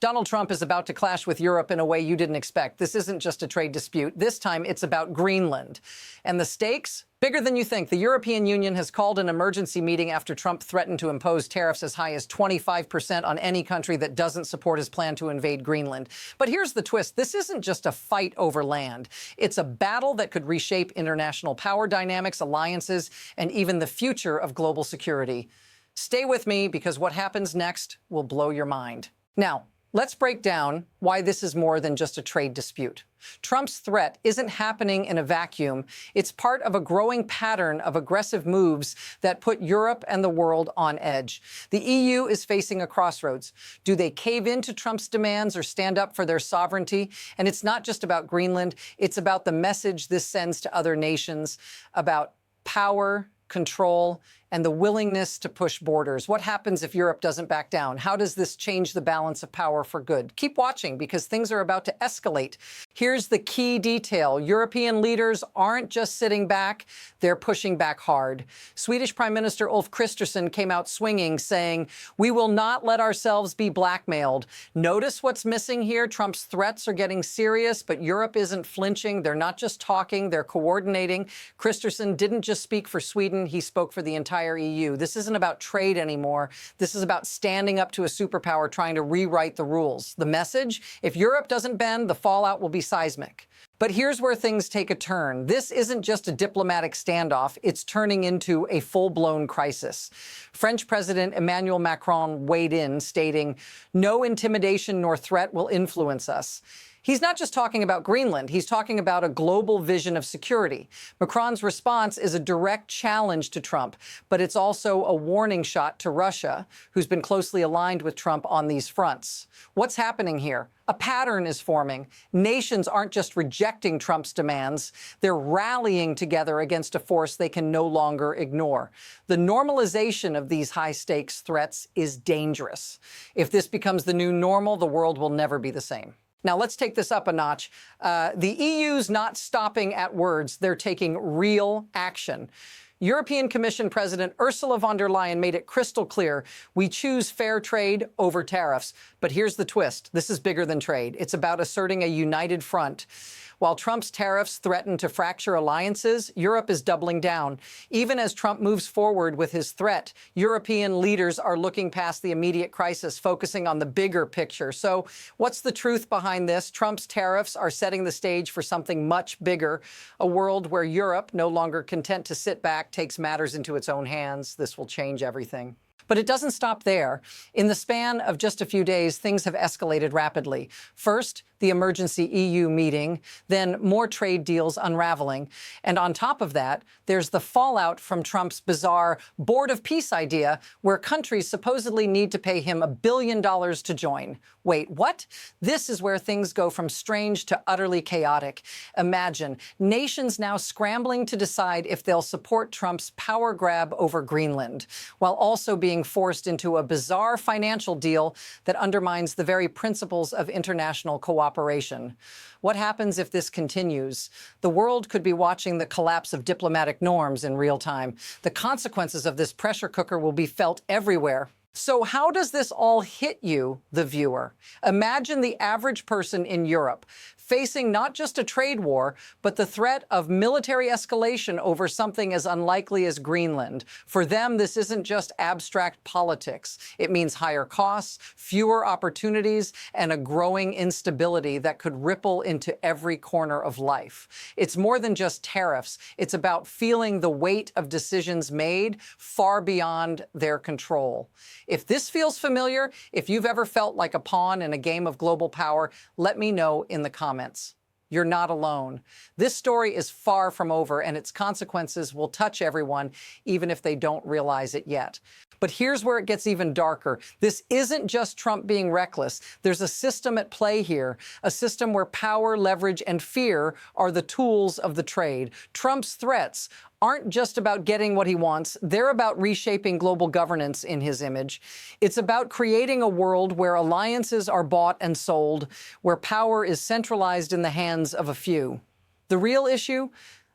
Donald Trump is about to clash with Europe in a way you didn't expect. This isn't just a trade dispute. This time it's about Greenland. And the stakes? Bigger than you think. The European Union has called an emergency meeting after Trump threatened to impose tariffs as high as 25% on any country that doesn't support his plan to invade Greenland. But here's the twist. This isn't just a fight over land. It's a battle that could reshape international power dynamics, alliances, and even the future of global security. Stay with me because what happens next will blow your mind. Now, let's break down why this is more than just a trade dispute. Trump's threat isn't happening in a vacuum. It's part of a growing pattern of aggressive moves that put Europe and the world on edge. The EU is facing a crossroads. Do they cave into Trump's demands or stand up for their sovereignty? And it's not just about Greenland. It's about the message this sends to other nations about power, control, and the willingness to push borders. What happens if Europe doesn't back down? How does this change the balance of power for good? Keep watching because things are about to escalate. Here's the key detail. European leaders aren't just sitting back, they're pushing back hard. Swedish Prime Minister Ulf Kristersson came out swinging, saying, "We will not let ourselves be blackmailed." Notice what's missing here. Trump's threats are getting serious, but Europe isn't flinching. They're not just talking, they're coordinating. Kristersson didn't just speak for Sweden, he spoke for the entire EU. This isn't about trade anymore. This is about standing up to a superpower trying to rewrite the rules. The message? If Europe doesn't bend, the fallout will be seismic. But here's where things take a turn. This isn't just a diplomatic standoff. It's turning into a full-blown crisis. French President Emmanuel Macron weighed in, stating, "No intimidation nor threat will influence us." He's not just talking about Greenland, he's talking about a global vision of security. Macron's response is a direct challenge to Trump, but it's also a warning shot to Russia, who's been closely aligned with Trump on these fronts. What's happening here? A pattern is forming. Nations aren't just rejecting Trump's demands, they're rallying together against a force they can no longer ignore. The normalization of these high-stakes threats is dangerous. If this becomes the new normal, the world will never be the same. Now, let's take this up a notch. The EU's not stopping at words. They're taking real action. European Commission President Ursula von der Leyen made it crystal clear we choose fair trade over tariffs. But here's the twist. This is bigger than trade. It's about asserting a united front. While Trump's tariffs threaten to fracture alliances, Europe is doubling down. Even as Trump moves forward with his threat, European leaders are looking past the immediate crisis, focusing on the bigger picture. So what's the truth behind this? Trump's tariffs are setting the stage for something much bigger, a world where Europe, no longer content to sit back, takes matters into its own hands. This will change everything. But it doesn't stop there. In the span of just a few days, things have escalated rapidly. First, the emergency EU meeting, then more trade deals unraveling. And on top of that, there's the fallout from Trump's bizarre Board of Peace idea, where countries supposedly need to pay him $1 billion to join. Wait, what? This is where things go from strange to utterly chaotic. Imagine nations now scrambling to decide if they'll support Trump's power grab over Greenland, while also being forced into a bizarre financial deal that undermines the very principles of international cooperation. What happens if this continues? The world could be watching the collapse of diplomatic norms in real time. The consequences of this pressure cooker will be felt everywhere. So how does this all hit you, the viewer? Imagine the average person in Europe facing not just a trade war, but the threat of military escalation over something as unlikely as Greenland. For them, this isn't just abstract politics. It means higher costs, fewer opportunities, and a growing instability that could ripple into every corner of life. It's more than just tariffs. It's about feeling the weight of decisions made far beyond their control. If this feels familiar, if you've ever felt like a pawn in a game of global power, let me know in the comments. You're not alone. This story is far from over, and its consequences will touch everyone, even if they don't realize it yet. But here's where it gets even darker. This isn't just Trump being reckless. There's a system at play here, a system where power, leverage, and fear are the tools of the trade. Trump's threats aren't just about getting what he wants. They're about reshaping global governance in his image. It's about creating a world where alliances are bought and sold, where power is centralized in the hands of a few. The real issue?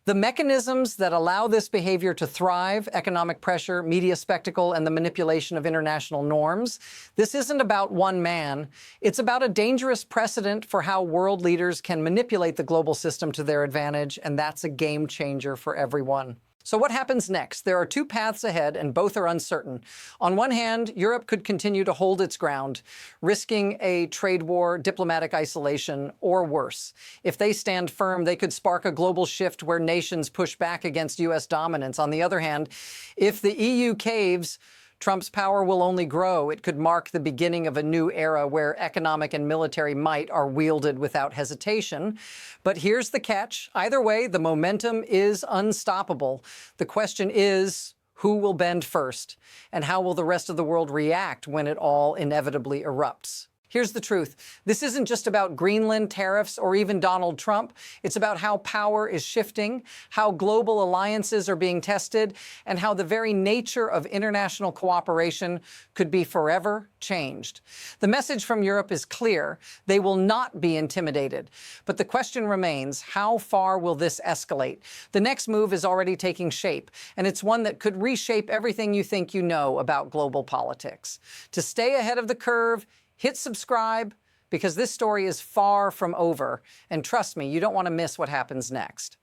The mechanisms that allow this behavior to thrive, economic pressure, media spectacle, and the manipulation of international norms, this isn't about one man. It's about a dangerous precedent for how world leaders can manipulate the global system to their advantage, and that's a game changer for everyone. So what happens next? There are two paths ahead, and both are uncertain. On one hand, Europe could continue to hold its ground, risking a trade war, diplomatic isolation, or worse. If they stand firm, they could spark a global shift where nations push back against U.S. dominance. On the other hand, if the EU caves, Trump's power will only grow. It could mark the beginning of a new era where economic and military might are wielded without hesitation. But here's the catch. Either way, the momentum is unstoppable. The question is, who will bend first? And how will the rest of the world react when it all inevitably erupts? Here's the truth. This isn't just about Greenland, tariffs, or even Donald Trump. It's about how power is shifting, how global alliances are being tested, and how the very nature of international cooperation could be forever changed. The message from Europe is clear. They will not be intimidated. But the question remains, how far will this escalate? The next move is already taking shape, and it's one that could reshape everything you think you know about global politics. To stay ahead of the curve, hit subscribe, because this story is far from over. And trust me, you don't want to miss what happens next.